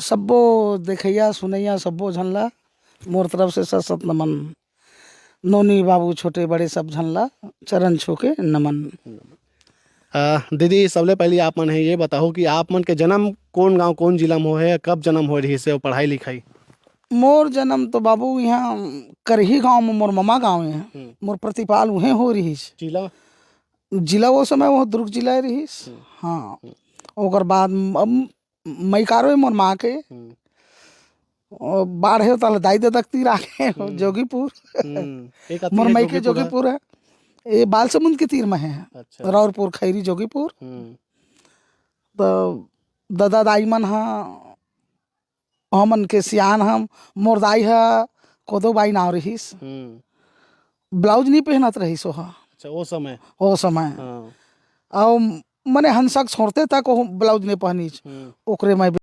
सब्बो देखैया सुनैया सब्बो झनला मोर तरफ से सत सत नमन। नोनी बाबू छोटे बड़े सब झनला चरण छू के नमन। दीदी सबले पहले आप मन है ये बताओ कि आप मन के जन्म कौन गांव कौन जिला में होए, कब जन्म हो रही से, पढ़ाई लिखाई? मोर जन्म तो बाबू यहाँ करही गांव में मोर ममा गांव है। मोर प्रतिपाल उहे हो रही। जिला? जिला वो समय वो दुर्ग जिला रही। हाँ ओकर बाद मैकारो मोर माँ के बाढ़ है ताल दाई दे तकती राखे जोगीपुर। मोर मई के जोगीपुर है, ये बाल समुंद के तीर में है। अच्छा। राउरपुर खैरी जोगीपुर। तो दादा दाई मन हमन के सियान हम मोर दाई है कोदो बाई नाव रहीस। ब्लाउज नहीं पहनत रहीस ओहा। अच्छा वो समय? ओ समय और मने हंसक छोड़ते तक ब्लाउज नहीं पहनी ओकरे में